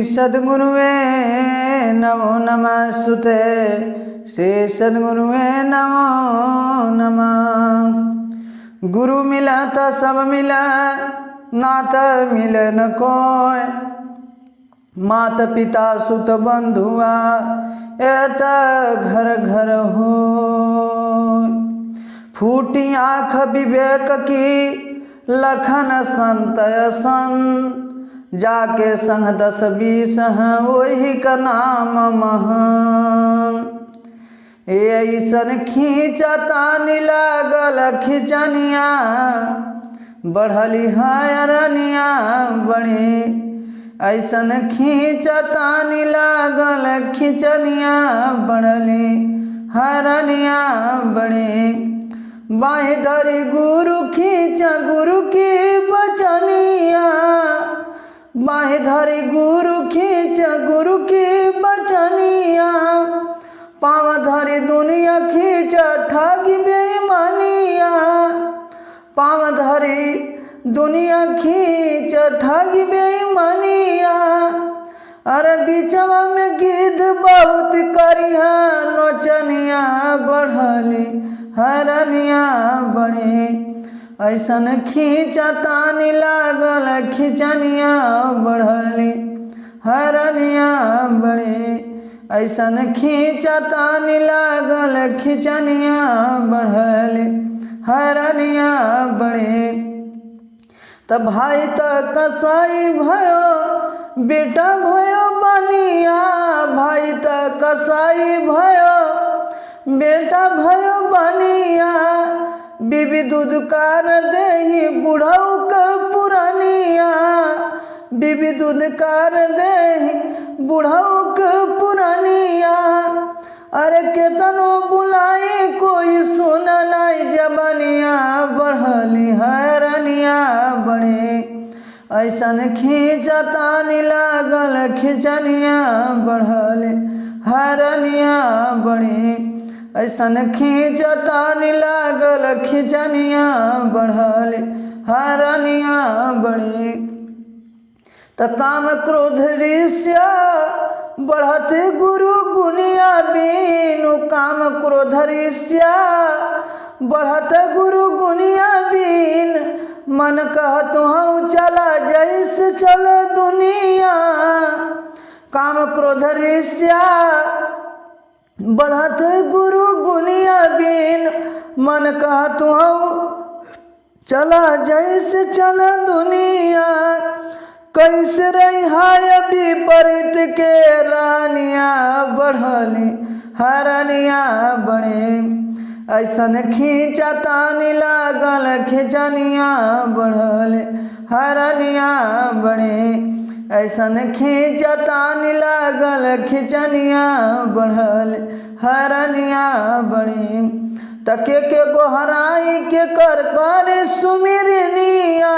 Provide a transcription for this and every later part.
सद्गुरुवे नमो नमस्तुते। श्री सद्गुरुवे नमो नमः। गुरु मिला तो सब मिला, नाता मिले न कोय। मात पिता सुत बंधुआ एता घर घर हो। फूटी आँख विवेक की लखन संतय सन। जाके संग 10-20 हैं वही का नाम महान। ऐसन खींचता लागल खिचनिया, बढ़ली है रनिया बड़ी। ऐसन खींचता लागल खिचनिया, बढ़ली हरनिया बड़ी। बाहि धरी गुरु खींच गुरु की बचनिया, बाहि धरी गुरु खींच गुरु की बचनिया। पाँव धरी दुनिया खींच ठगी बेईमानिया, पाँव धरी दुनिया खींच ठगी बेईमानिया। अरे बिचवा में गिद्ध बहुत करिया, नोचनिया बढ़ली हरनिया बड़ी। ऐसन खींचता लागल खिचनिया, बढ़ली हरनिया बड़ी। ऐसन खींचता लागल खिचनिया, बढ़ली हरनिया बड़ी। तब भाई तक कसाई भयो, बेटा भयो बनिया। भाई तक कसाई भयो, बेटा भयो बनिया। बीबी दूध कार देही बुढ़ऊ का पुरानिया, बीबी दूध कार देही बुढ़ऊ का पुरानिया। अरे केतनो बुलाई कोई सुन नहीं जबनिया, बढ़ली हरनिया बड़ी। ऐसन खींचता लागल खिचनिया, बढ़ली हरनिया बड़ी। ऐसन खींचता लागल खिचनिया, बढ़ली हरनिया बड़ी। त काम क्रोध ईर्ष्या बढ़त गुरु गुनिया बीनु। काम क्रोध ईर्ष्या बढ़त गुरु गुनिया बीन। मन कहत हूँ चला जैसे चल दुनिया। काम क्रोध ईर्ष्या बढ़त गुरु गुनिया बीन। मन कहत हूँ चला जैसे चल दुनिया। कैसे रही हाय विपरीत के रानिया, बढ़ली हरनिया बड़ी। ऐसन खींचता लागल खिचनिया, बढ़ली हरनिया बड़ी। ऐसन खींचता लागल खिचनिया, बढ़ली हरनिया बड़ी। तके के गोहराई के कर कर सुमिरनिया,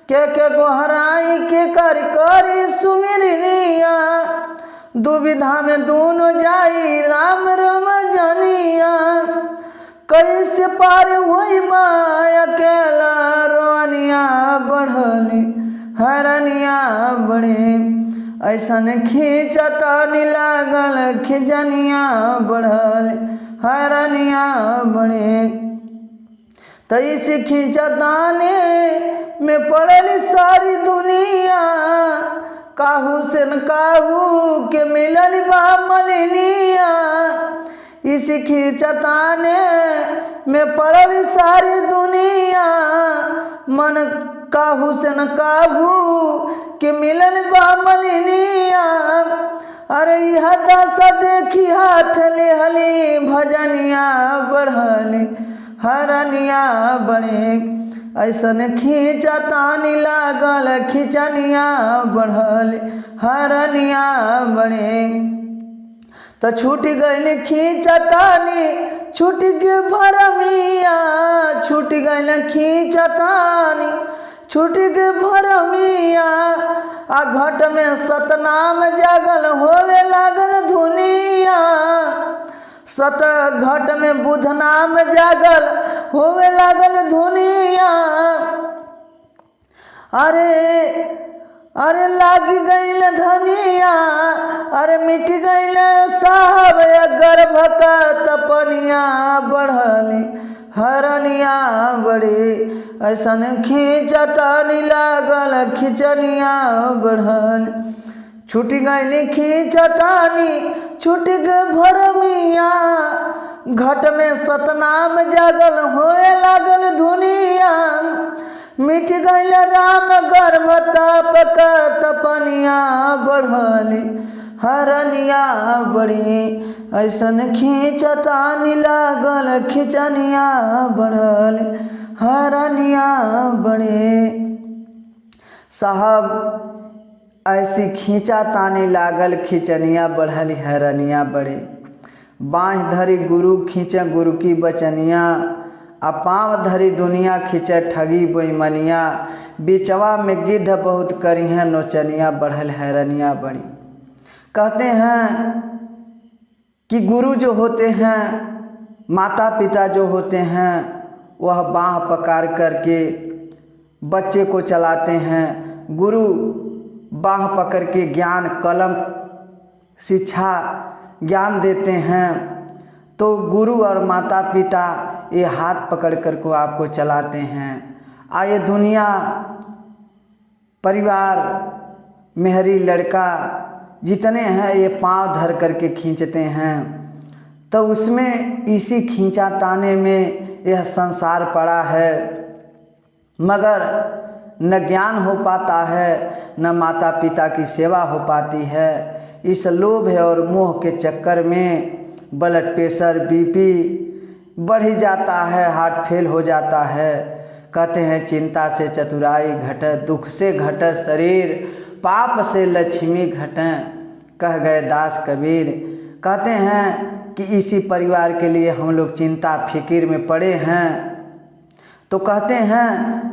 के गोहराई के कर कर सुमिरनिया। दुविधा में दोनों जाई राम राम जनिया। कैसे पार हुई माया अकेला रोनिया, बढ़ली हरनिया बड़ी। ऐसन खींचता लागल खिचनिया, बढ़ली हरनिया बड़ी। तैस खींचताने में पड़ली सारी दुनिया। काहू से न काहू के मिलल बा मलिनिया। इस खींचताने में पड़ली सारी दुनिया। मन काहू से न काहू के मिलल बा मलिनिया। अरे यह दशा देखी हाथ लेहली भजनिया, बढ़ली हरनिया बड़ी। ऐसन खींचता लागल खिचनिया, बढ़ली हरनिया बड़ी। तो छूट गई खींचतानी छूट के भरमिया। छूट गई खींचतानी छूट के भरमिया। आ घट में सतनाम जागल होवे लागल धुनिया। सत घट में बुध नाम जागल होवे लागल धुनिया। अरे अरे लागी गईल धनिया, अरे मिट गईल साहब गर्भ का तपनिया बढ़ली हरनिया बड़ी। ऐसन खींचतानी लागल खिचनिया बढ़ल, छूट गईली खींचतानी छूट ग भरमिया। घट में सतनाम जागल होए लागल दुनिया, मिट गईल राम गर्भ ताप का तपनिया बढ़ली हरनिया बड़ी। ऐसन खींचतानी लागल खिचनिया बढ़ल हरनिया बड़े। साहब ऐसी खींचा तानी लागल खिचनिया बढ़ल हरनिया बड़े। बाँह धरी गुरु खींचे गुरु की बचनिया, आ पाँव धरी दुनिया खींचे ठगी बेईमनिया। बिचवा में गिद्ध बहुत करी हैं नोचनिया बढ़ल हैरनिया बड़ी। कहते हैं कि गुरु जो होते हैं, माता पिता जो होते हैं, वह बाँह पकड़ करके बच्चे को चलाते हैं। गुरु बाँह पकड़ के ज्ञान कलम शिक्षा ज्ञान देते हैं। तो गुरु और माता पिता ये हाथ पकड़ कर को आपको चलाते हैं। आए दुनिया परिवार मेहरी लड़का जितने हैं ये पांव धर करके खींचते हैं। तो उसमें इसी खींचा ताने में यह संसार पड़ा है, मगर न ज्ञान हो पाता है, न माता पिता की सेवा हो पाती है। इस लोभ और मोह के चक्कर में ब्लड प्रेशर बीपी बढ़ ही जाता है, हार्ट फेल हो जाता है। कहते हैं चिंता से चतुराई घटे, दुख से घटे शरीर, पाप से लक्ष्मी घटें, कह गए दास कबीर। कहते हैं कि इसी परिवार के लिए हम लोग चिंता फिक्र में पड़े हैं। तो कहते हैं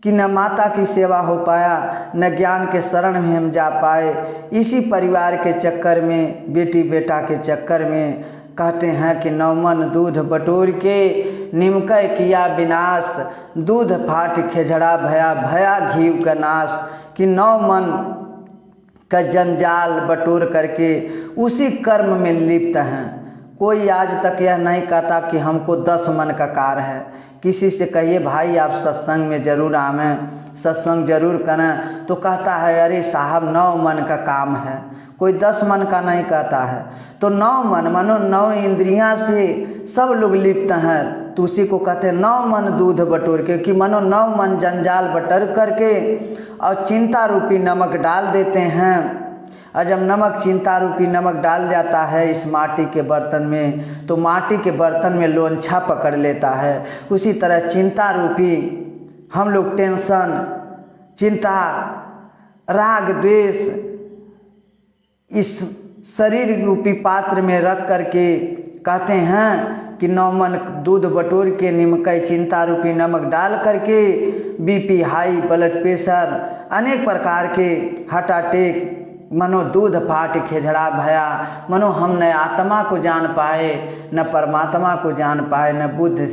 कि न माता की सेवा हो पाया, न ज्ञान के शरण में हम जा पाए। इसी परिवार के चक्कर में, बेटी बेटा के चक्कर में कहते हैं कि नौमन दूध बटोर के निमकय किया विनाश, दूध फाट खेझड़ा भया भया घीव का नाश। कि 9 मन का जंजाल बटोर करके उसी कर्म में लिप्त हैं। कोई आज तक यह नहीं कहता कि हमको 10 मन का कार्य है। किसी से कहिए भाई आप सत्संग में ज़रूर आवें, सत्संग जरूर करें, तो कहता है अरे साहब 9 मन का काम है। कोई 10 मन का नहीं कहता है। तो 9 मन मानो 9 इंद्रियां से सब लोग लिप्त हैं। तो उसी को कहते हैं 9 मन दूध बटोर के, कि मानो 9 मन जंजाल बटर करके और चिंता रूपी नमक डाल देते हैं। और जब नमक चिंता रूपी नमक डाल जाता है इस माटी के बर्तन में, तो माटी के बर्तन में लोंछा पकड़ लेता है। उसी तरह चिंता रूपी हम लोग टेंशन, चिंता, राग, द्वेष इस शरीर रूपी पात्र में रख करके कहते हैं कि 9 मन दूध बटोर के निमकई चिंता रूपी नमक डाल करके बीपी हाई, ब्लड प्रेशर, अनेक प्रकार के हार्ट अटैक, मनो दूध फाट खेझड़ा भया। मनो हम न आत्मा को जान पाए, न परमात्मा को जान पाए, न बुद्ध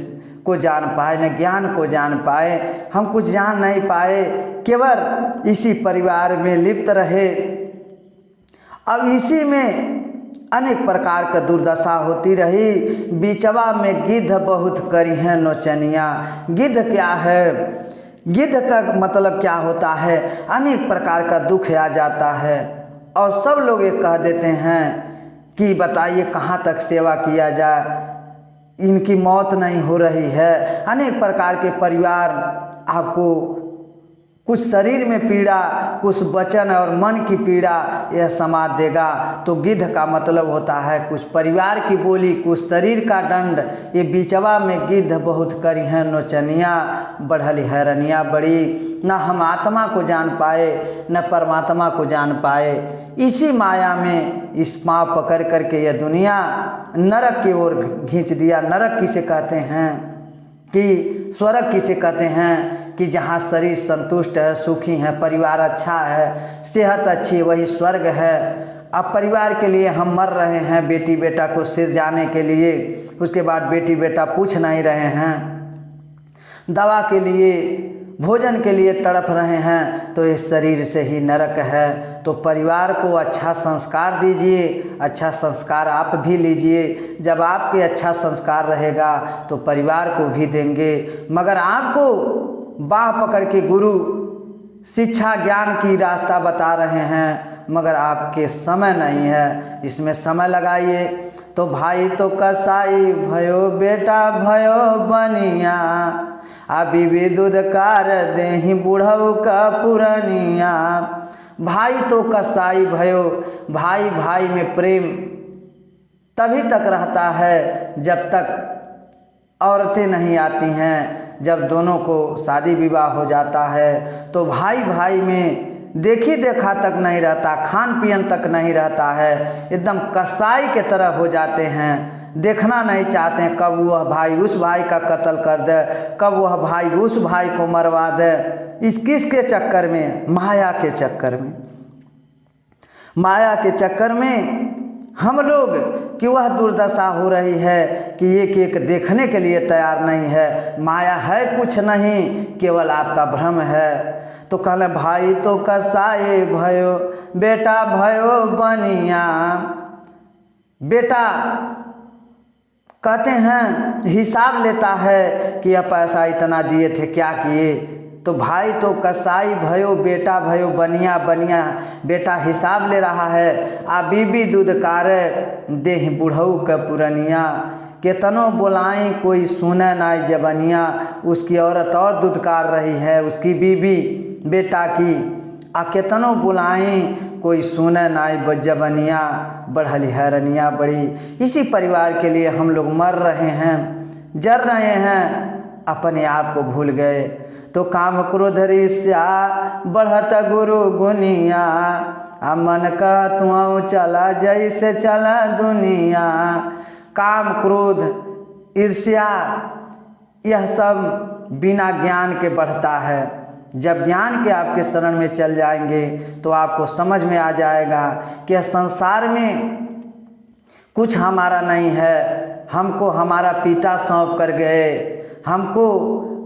को जान पाए, न ज्ञान को जान पाए। हम कुछ जान नहीं पाए, केवल इसी परिवार में लिप्त रहे। अब इसी में अनेक प्रकार का दुर्दशा होती रही। बीचवा में गिद्ध बहुत करी है नोचनिया। गिद्ध क्या है? गिद्ध का मतलब क्या होता है? अनेक प्रकार का दुख आ जाता है और सब लोग ये कह देते हैं कि बताइए कहाँ तक सेवा किया जाए, इनकी मौत नहीं हो रही है। अनेक प्रकार के परिवार आपको कुछ शरीर में पीड़ा, कुछ वचन और मन की पीड़ा यह समाज देगा। तो गिद्ध का मतलब होता है कुछ परिवार की बोली, कुछ शरीर का दंड। ये बीचवा में गिद्ध बहुत करी हैं नोचनिया, बढ़ली हैरनिया बड़ी। न हम आत्मा को जान पाए, न परमात्मा को जान पाए। इसी माया में इस पाँव पकड़ करके यह दुनिया नरक की ओर खींच दिया। नरक किसे कहते हैं कि स्वर्ग किसे कहते हैं कि जहाँ शरीर संतुष्ट है, सुखी है, परिवार अच्छा है, सेहत अच्छी, वही स्वर्ग है। अब परिवार के लिए हम मर रहे हैं, बेटी बेटा को सिर जाने के लिए, उसके बाद बेटी बेटा पूछ नहीं रहे हैं, दवा के लिए भोजन के लिए तड़प रहे हैं तो इस शरीर से ही नरक है। तो परिवार को अच्छा संस्कार दीजिए, अच्छा संस्कार आप भी लीजिए। जब आपके अच्छा संस्कार रहेगा तो परिवार को भी देंगे। मगर आपको बाह पकड़ के गुरु शिक्षा ज्ञान की रास्ता बता रहे हैं, मगर आपके समय नहीं है, इसमें समय लगाइए। तो भाई तो कसाई भयो बेटा भयो बनिया, अभी भी दूध कार देही बुढ़ऊ का पुरनिया। भाई तो कसाई भयो, भाई भाई में प्रेम तभी तक रहता है जब तक औरतें नहीं आती हैं। जब दोनों को शादी विवाह हो जाता है तो भाई भाई में देखी देखा तक नहीं रहता, खान पियन तक नहीं रहता है, एकदम कसाई के तरह हो जाते हैं। देखना नहीं चाहते हैं कब वह भाई उस भाई का कत्ल कर दे, कब वह भाई उस भाई को मरवा दे। इस किसके चक्कर में? माया के चक्कर में। माया के चक्कर में हम लोग कि वह दुर्दशा हो रही है कि एक एक देखने के लिए तैयार नहीं है। माया है कुछ नहीं, केवल आपका भ्रम है। तो कहले भाई तो कसाई भयो बेटा भयो बनिया। बेटा कहते हैं हिसाब लेता है कि यह पैसा इतना दिए थे, क्या किए। तो भाई तो कसाई भयो बेटा भयो बनिया, बनिया बेटा हिसाब ले रहा है। आ बीबी दूध कारे देह बुढ़ऊ का पुरनिया, केतनो बोलाई कोई सुने नाई जबनिया। उसकी औरत और दुदकार रही है, उसकी बीबी बेटा की, आ केतनो बुलाई कोई सुने नाई जबनिया। बढ़ली हैरनिया बड़ी, इसी परिवार के लिए हम लोग मर रहे हैं, जर रहे हैं, अपने आप को भूल गए। तो काम क्रोध ईर्ष्या बढ़त गुरु गुनिया, आ मन का तुआऊ चला जैसे चला दुनिया। काम क्रोध ईर्ष्या यह सब बिना ज्ञान के बढ़ता है। जब ज्ञान के आपके शरण में चल जाएंगे तो आपको समझ में आ जाएगा कि संसार में कुछ हमारा नहीं है। हमको हमारा पिता सौंप कर गए, हमको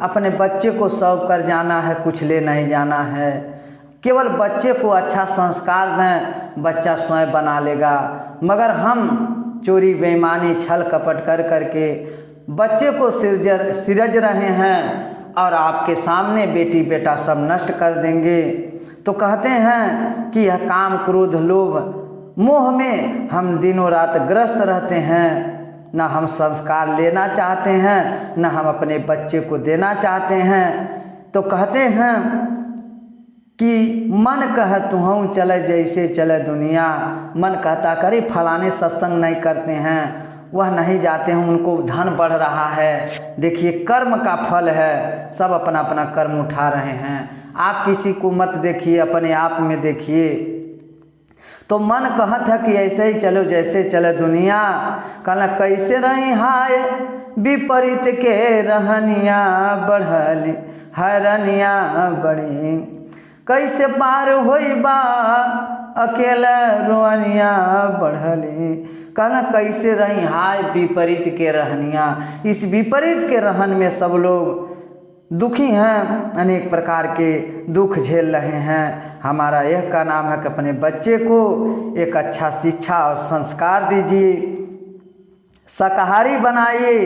अपने बच्चे को सौंप कर जाना है, कुछ ले नहीं जाना है। केवल बच्चे को अच्छा संस्कार दें, बच्चा स्वयं बना लेगा। मगर हम चोरी बेईमानी छल कपट कर करके बच्चे को सिरज रहे हैं और आपके सामने बेटी बेटा सब नष्ट कर देंगे। तो कहते हैं कि यह काम क्रोध लोभ मोह में हम दिनों रात ग्रस्त रहते हैं। न हम संस्कार लेना चाहते हैं, न हम अपने बच्चे को देना चाहते हैं। तो कहते हैं कि मन कह तुहूँ चले जैसे चले दुनिया। मन कहता करे फलाने सत्संग नहीं करते हैं, वह नहीं जाते हैं, उनको धन बढ़ रहा है। देखिए कर्म का फल है, सब अपना अपना कर्म उठा रहे हैं। आप किसी को मत देखिए, अपने आप में देखिए। तो मन कहत है कि ऐसे ही चलो जैसे चले दुनिया। कहना कैसे रही हाय विपरीत के रहनिया, बढ़ली हैरनिया बड़ी, कैसे पार होई बा अकेला रोनिया बढ़ली। कहना कैसे रही हाय विपरीत के रहनिया। इस विपरीत के रहन में सब लोग दुखी हैं, अनेक प्रकार के दुख झेल रहे हैं। हमारा यह का नाम है कि अपने बच्चे को एक अच्छा शिक्षा और संस्कार दीजिए, शाकाहारी बनाइए,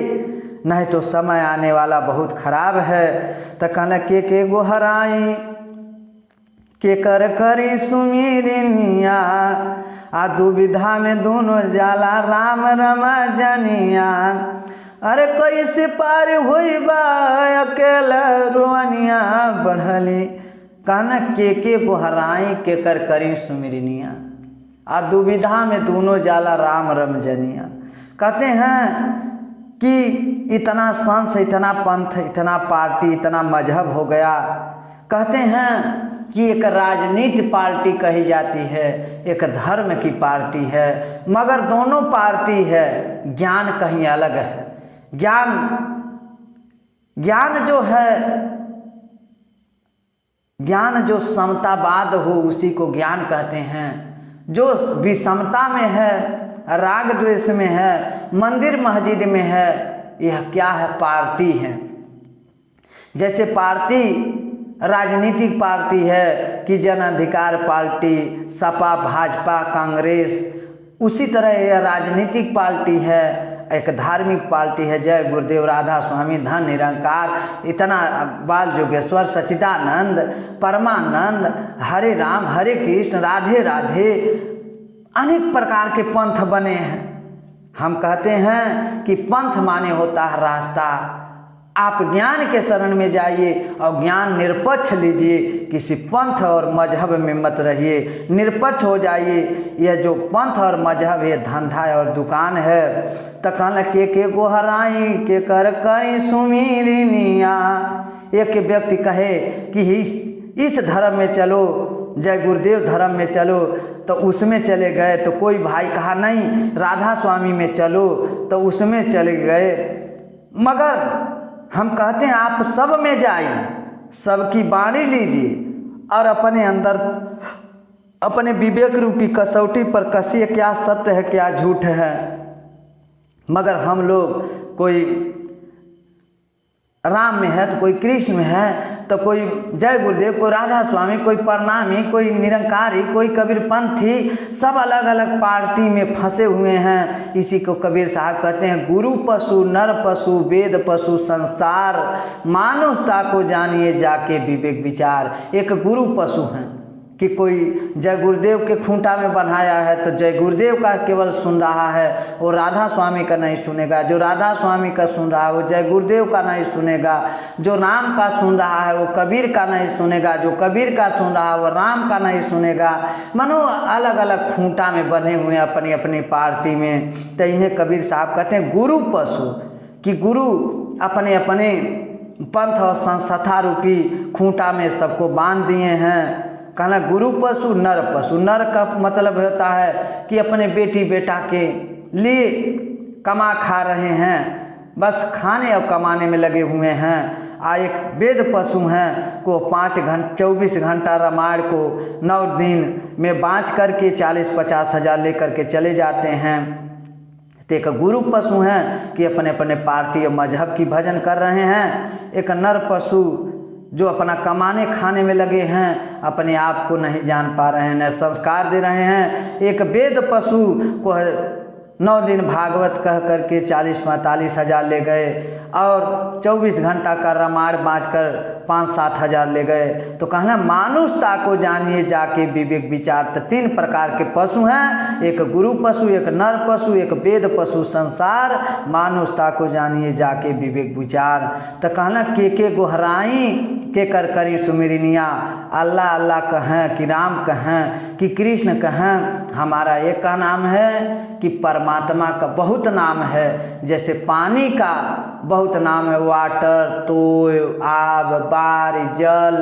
नहीं तो समय आने वाला बहुत खराब है। तो कहना के गोहराई के कर करी सुमीरिनिया, आ दुविधा में दोनों जाला राम रमा जनिया। अरे कैसे पार होई बा अकेला रोनिया बढ़ली। कहना के गोहराई के कर करी सुमिरनिया, आ दुविधा में दोनों जाला राम रम जनिया। कहते हैं कि इतना संस, इतना पंथ, इतना पार्टी, इतना मजहब हो गया। कहते हैं कि एक राजनीति पार्टी कही जाती है, एक धर्म की पार्टी है, मगर दोनों पार्टी है, ज्ञान कहीं अलग है। ज्ञान जो है, ज्ञान जो समतावाद हो उसी को ज्ञान कहते हैं। जो विषमता में है, राग द्वेष में है, मंदिर मस्जिद में है, यह क्या है? पार्टी है। जैसे पार्टी राजनीतिक पार्टी है कि जन अधिकार पार्टी, सपा, भाजपा, कांग्रेस, उसी तरह यह राजनीतिक पार्टी है, एक धार्मिक पार्टी है। जय गुरुदेव, राधा स्वामी, धन निरंकार, इतना बाल जोगेश्वर, सच्चिदानंद, परमानंद, हरे राम, हरे कृष्ण, राधे राधे, अनेक प्रकार के पंथ बने हैं। हम कहते हैं कि पंथ माने होता है रास्ता। आप ज्ञान के शरण में जाइए और ज्ञान निरपेक्ष लीजिए, किसी पंथ और मजहब में मत रहिए, निरपेक्ष हो जाइए। यह जो पंथ और मजहब है धंधा और दुकान है। तो कहना के को हराई के कर करी सुमीरिनिया। एक व्यक्ति कहे कि इस धर्म में चलो, जय गुरुदेव धर्म में चलो, तो उसमें चले गए। तो कोई भाई कहा नहीं राधा स्वामी में चलो, तो उसमें चले गए। मगर हम कहते हैं आप सब में जाइए, सबकी बाणी लीजिए और अपने अंदर अपने विवेक रूपी कसौटी पर कसिए, क्या सत्य है क्या झूठ है। मगर हम लोग कोई राम में है तो कोई कृष्ण में है, तो कोई जय गुरुदेव, कोई राधा स्वामी, कोई प्रणामी, कोई निरंकारी, कोई कबीरपंथी, सब अलग अलग पार्टी में फंसे हुए हैं। इसी को कबीर साहब कहते हैं गुरु पशु, नर पशु, वेद पशु, संसार मानुषता को जानिए जाके विवेक विचार। एक गुरु पशु हैं कि कोई जय गुरुदेव के खूंटा में बन्हाया है तो जय गुरुदेव का केवल सुन रहा है, वो राधा स्वामी का नहीं सुनेगा। जो राधा स्वामी का सुन रहा है वो जय गुरुदेव का नहीं सुनेगा। जो राम का सुन रहा है वो कबीर का नहीं सुनेगा। जो कबीर का सुन रहा है वो राम का नहीं सुनेगा। मनो अलग अलग खूंटा में बने हुए हैं अपनी अपनी पार्टी में। तो इन्हें कबीर साहब कहते हैं गुरु पशु, कि गुरु अपने अपने पंथ और संस्था रूपी खूंटा में सबको बांध दिए हैं। कहना गुरु पशु, नर पशु। नर का मतलब होता है कि अपने बेटी बेटा के लिए कमा खा रहे हैं, बस खाने और कमाने में लगे हुए हैं। एक वेद पशु हैं को 24 घंटा रामायण को 9 दिन में बाँच करके 40-50 हज़ार लेकर के चले जाते हैं। तो एक गुरु पशु हैं कि अपने अपने पार्टी और मजहब की भजन कर रहे हैं। एक नर पशु जो अपना कमाने खाने में लगे हैं, अपने आप को नहीं जान पा रहे हैं, न संस्कार दे रहे हैं। एक वेद पशु को 9 दिन भागवत कह करके 40-45 हज़ार ले गए और 24 घंटा का रामायण बाँच कर 5-7 हज़ार ले गए। तो कहना मानुषता को जानिए जाके विवेक विचार। तो 3 प्रकार के पशु हैं, एक गुरु पशु, एक नर पशु, एक वेद पशु, संसार मानुषता को जानिए जाके विवेक विचार। तो कहना के गोहराई के कर करी सुमिरनिया। अल्लाह अल्लाह कहें कि राम कहें कि कृष्ण कहें, हमारा एक का नाम है कि परमात्मा का बहुत नाम है। जैसे पानी का बहुत नाम है, वाटर, तोय, आब, बार, जल,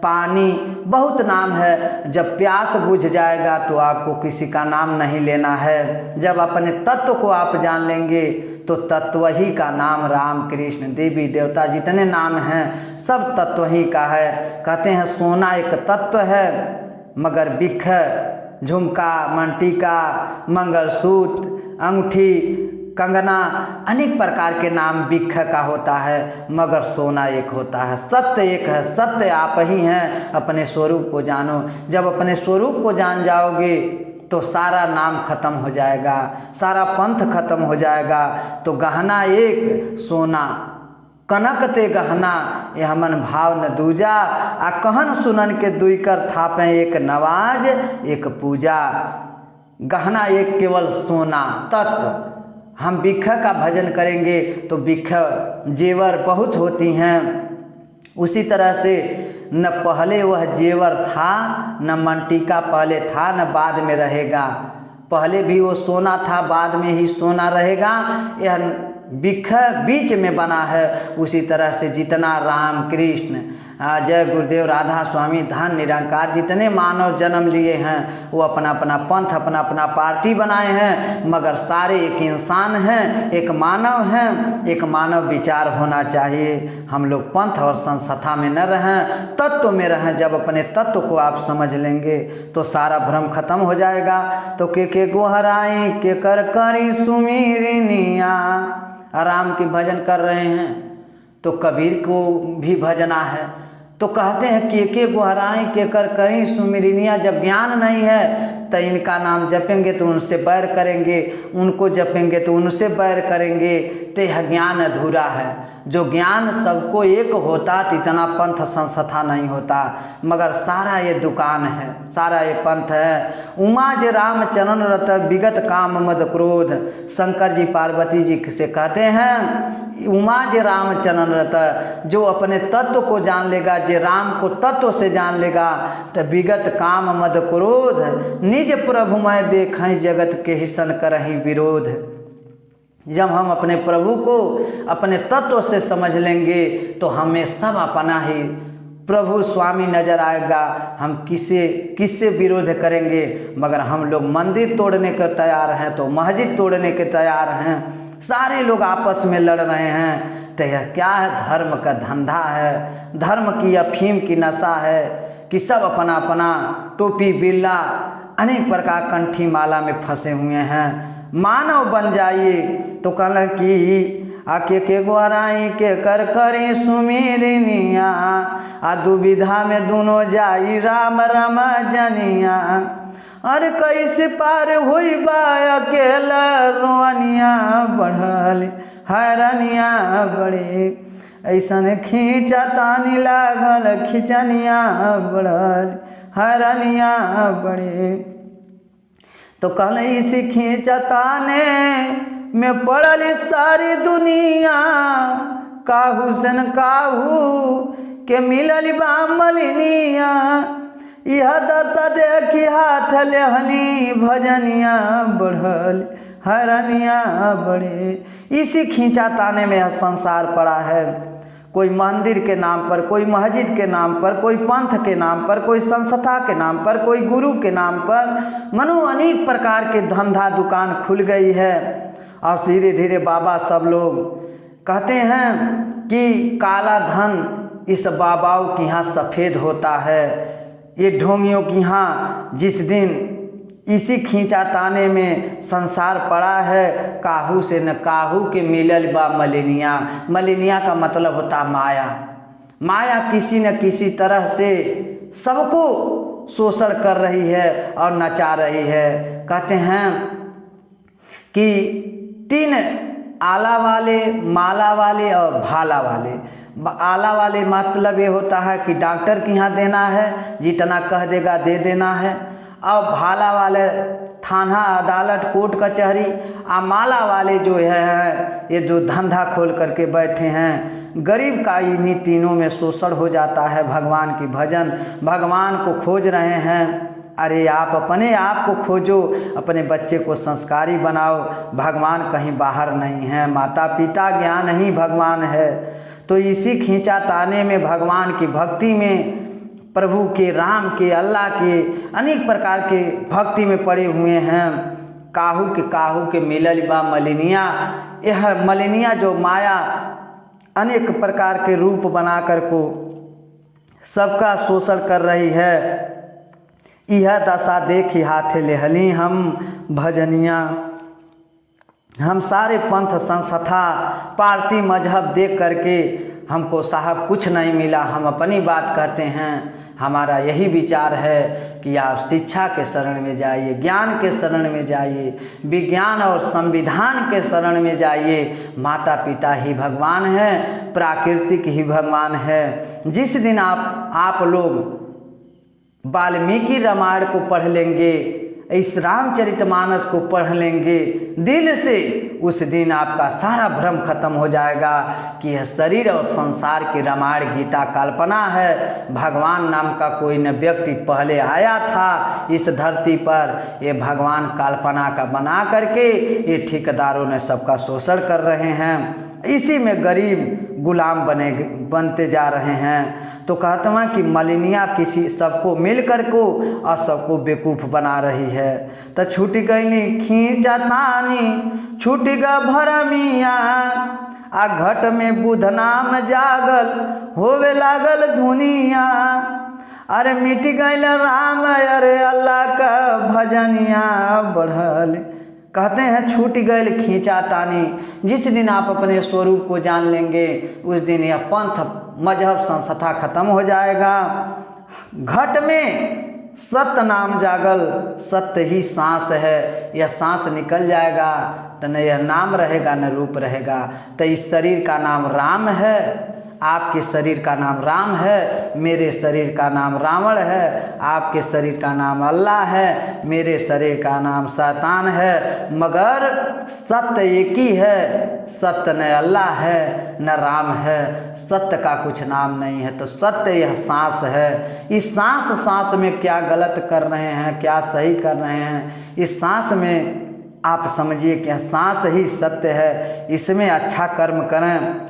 पानी, बहुत नाम है। जब प्यास बुझ जाएगा तो आपको किसी का नाम नहीं लेना है। जब अपने तत्व को आप जान लेंगे तो तत्व ही का नाम राम, कृष्ण, देवी देवता जितने नाम हैं सब तत्व ही का है। कहते हैं सोना एक तत्व है, मगर बिख, झुमका, मंटिका, मंगलसूत्र, अंगूठी, कंगना, अनेक प्रकार के नाम बिख का होता है, मगर सोना एक होता है। सत्य एक है, सत्य आप ही हैं। अपने स्वरूप को जानो। जब अपने स्वरूप को जान जाओगे तो सारा नाम खत्म हो जाएगा, सारा पंथ खत्म हो जाएगा। तो गहना एक सोना, कनक ते गहना, यह मन भाव न दूजा। आ कहन सुनन के दुई कर थापें एक नवाज एक पूजा। गहना एक केवल सोना तत्व। हम बिख का भजन करेंगे तो बिख जेवर बहुत होती हैं। उसी तरह से न पहले वह जेवर था, न मंटिका पहले था, न बाद में रहेगा। पहले भी वो सोना था, बाद में ही सोना रहेगा। यह बिख बीच में बना है। उसी तरह से जितना राम, कृष्ण, जय गुरुदेव, राधा स्वामी, धन निरंकार जितने मानव जन्म लिए हैं वो अपना अपना पंथ, अपना अपना पार्टी बनाए हैं, मगर सारे एक इंसान हैं, एक मानव हैं। एक मानव विचार होना चाहिए। हम लोग पंथ और संस्था में न रहें, तत्व में रहें। जब अपने तत्व को आप समझ लेंगे तो सारा भ्रम खत्म हो जाएगा। तो के गोहराई के कर करी सुमिरनिया। राम की भजन कर रहे हैं तो कबीर को भी भजना है, तो कहते हैं के गुहराई के कर करी सुमिरनिया। जब ज्ञान नहीं है तो इनका नाम जपेंगे तो उनसे बैर करेंगे, उनको जपेंगे तो उनसे बैर करेंगे, तो यह ज्ञान अधूरा है। जो ज्ञान सबको एक होता तो इतना पंथ संस्था नहीं होता, मगर सारा ये दुकान है, सारा ये पंथ है। उमा जे राम चरण रत विगत काम मद क्रोध। शंकर जी पार्वती जी से कहते हैं उमा जे राम चरण रत, जो अपने तत्व को जान लेगा, जे राम को तत्व से जान लेगा, तो विगत काम मद क्रोध निज प्रभु मैं देखें जगत के हिसन करहीं विरोध। जब हम अपने प्रभु को अपने तत्व से समझ लेंगे तो हमें सब अपना ही प्रभु स्वामी नजर आएगा। हम किससे विरोध करेंगे? मगर हम लोग मंदिर तोड़ने के तैयार हैं तो मस्जिद तोड़ने के तैयार हैं, सारे लोग आपस में लड़ रहे हैं। तो यह क्या है? धर्म का धंधा है, धर्म की अफीम की नशा है कि सब अपना अपना टोपी बिल्ला अनेक प्रकार कंठी माला में फंसे हुए हैं। मानव बन जाइए तो कहल कि के गोराई के कर करी सुमिरनिया, आ दुविधा में दोनों जाई राम राम जनिया। अरे कैसे पार हुई बा अकेला रोनिया, बढ़ल हैरनिया बड़े ऐसन खींचा तानी लागल खिचनिया, बढ़ल हैरनिया बड़े। तो कहल इसी खींचताने में पड़ल सारी दुनिया, काहू सन काहू के मिलल बा मलिनिया। यह दशा देखी हाथ लेहली भजनिया, बढ़ल हैरनिया बड़े। इसी खींचाताने में यह संसार पड़ा है। कोई मंदिर के नाम पर, कोई मस्जिद के नाम पर, कोई पंथ के नाम पर, कोई संस्था के नाम पर, कोई गुरु के नाम पर, मनो अनेक प्रकार के धंधा दुकान खुल गई है। और धीरे धीरे बाबा सब लोग कहते हैं कि काला धन इस बाबाओं के यहाँ सफ़ेद होता है। ये ढोंगियों के यहाँ जिस दिन इसी खींचाताने में संसार पड़ा है, काहू से न काहू के मिलल बा मलिनिया। मलिनिया का मतलब होता माया। माया किसी न किसी तरह से सबको शोषण कर रही है और नचा रही है। कहते हैं कि 3 आला वाले, माला वाले और भाला वाले। आला वाले मतलब ये होता है कि डॉक्टर के यहाँ देना है, जितना कह देगा दे देना है। और भाला वाले थाना अदालत कोर्ट कचहरी। माला वाले जो है ये जो धंधा खोल करके बैठे हैं, गरीब का इन्हीं तीनों में शोषण हो जाता है। भगवान की भजन, भगवान को खोज रहे हैं। अरे आप अपने आप को खोजो, अपने बच्चे को संस्कारी बनाओ। भगवान कहीं बाहर नहीं है, माता पिता ज्ञान ही भगवान है। तो इसी खींचाताने में भगवान की भक्ति में, प्रभु के, राम के, अल्लाह के अनेक प्रकार के भक्ति में पड़े हुए हैं। काहू के मिलल बा मलिनिया। यह मलिनिया जो माया अनेक प्रकार के रूप बनाकर को सबका शोषण कर रही है, यह दशा देखी हाथे लेहली हम भजनिया। हम सारे पंथ संस्था पार्टी मजहब देख करके हमको साहब कुछ नहीं मिला। हम अपनी बात कहते हैं, हमारा यही विचार है कि आप शिक्षा के शरण में जाइए, ज्ञान के शरण में जाइए, विज्ञान और संविधान के शरण में जाइए। माता पिता ही भगवान है, प्राकृतिक ही भगवान है। जिस दिन आप लोग वाल्मीकि रामायण को पढ़ लेंगे, इस रामचरितमानस को पढ़ लेंगे दिल से, उस दिन आपका सारा भ्रम खत्म हो जाएगा कि यह शरीर और संसार की रामायण गीता कल्पना है। भगवान नाम का कोई न व्यक्ति पहले आया था इस धरती पर। ये भगवान कल्पना का बना करके ये ठेकेदारों ने सबका शोषण कर रहे हैं। इसी में गरीब गुलाम बनते जा रहे हैं। तो कहते हैं कि मलिनिया किसी सबको मिल कर को और सबको बेवकूफ़ बना रही है। तो छूट गई खींचा तानी, छूट गा भरमिया। आ घट में बुध नाम जागल, होवे लागल धुनिया। अरे मिट गईल राम, अरे अल्लाह का भजनिया, बढ़ल कहते हैं छूट गए खींचा तानी। जिस दिन आप अपने स्वरूप को जान लेंगे उस दिन यह पंथ मजहब संस्था खत्म हो जाएगा। घट में सत्य नाम जागल, सत्य ही सांस है। यह सांस निकल जाएगा तो न यह नाम रहेगा न रूप रहेगा। तो इस शरीर का नाम राम है, आपके शरीर का नाम राम है, मेरे शरीर का नाम रावण है, आपके शरीर का नाम अल्लाह है, मेरे शरीर का नाम शैतान है। मगर सत्य एक ही है, सत्य न अल्लाह है न राम है, सत्य का कुछ नाम नहीं है। तो सत्य यह सांस है। इस सांस में क्या गलत कर रहे हैं, क्या सही कर रहे हैं, इस सांस में आप समझिए कि सांस ही सत्य है, इसमें अच्छा कर्म करें।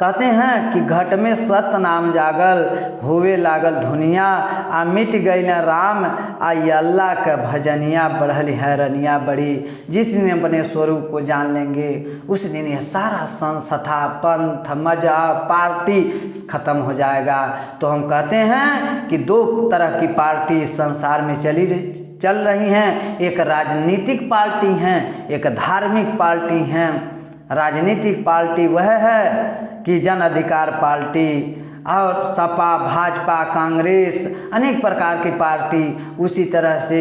कहते हैं कि घट में सत्य नाम जागल, होवे लागल धुनिया, आ मिट गई न राम, आई अल्लाह का भजनिया, बढ़ल हैरनिया बड़ी। जिस दिन अपने स्वरूप को जान लेंगे उस दिन यह सारा संस्था पंथ मजहब पार्टी खत्म हो जाएगा। तो हम कहते हैं कि दो तरह की पार्टी इस संसार में चल रही हैं। एक राजनीतिक पार्टी हैं, एक धार्मिक पार्टी हैं। राजनीतिक पार्टी वह है कि जन अधिकार पार्टी और सपा भाजपा कांग्रेस अनेक प्रकार की पार्टी। उसी तरह से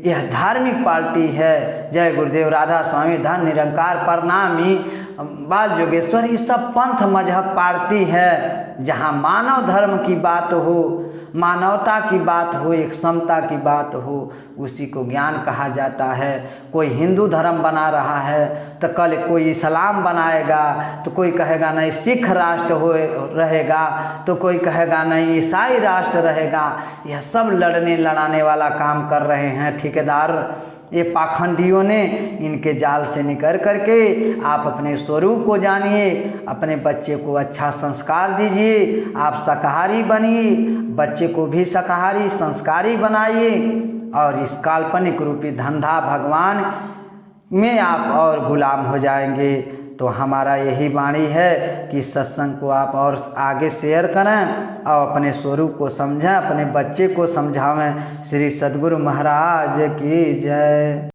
यह धार्मिक पार्टी है। जय गुरुदेव, राधा स्वामी, धन निरंकार, प्रणामी, बाल जोगेश्वर, ये सब पंथ मजहब पार्टी है। जहाँ मानव धर्म की बात हो, मानवता की बात हो, एक समता की बात हो, उसी को ज्ञान कहा जाता है। कोई हिंदू धर्म बना रहा है तो कल कोई इस्लाम बनाएगा, तो कोई कहेगा नहीं सिख राष्ट्र हो रहेगा, तो कोई कहेगा नहीं ईसाई राष्ट्र रहेगा। यह सब लड़ने लड़ाने वाला काम कर रहे हैं ठेकेदार, ये पाखंडियों ने। इनके जाल से निकल करके आप अपने स्वरूप को जानिए, अपने बच्चे को अच्छा संस्कार दीजिए, आप शाकाहारी बनिए, बच्चे को भी शाकाहारी संस्कारी बनाइए, और इस काल्पनिक रूपी धंधा भगवान में आप और गुलाम हो जाएंगे। तो हमारा यही वाणी है कि सत्संग को आप और आगे शेयर करें और अपने स्वरूप को समझें, अपने बच्चे को समझावें। श्री सद्गुरु महाराज की जय।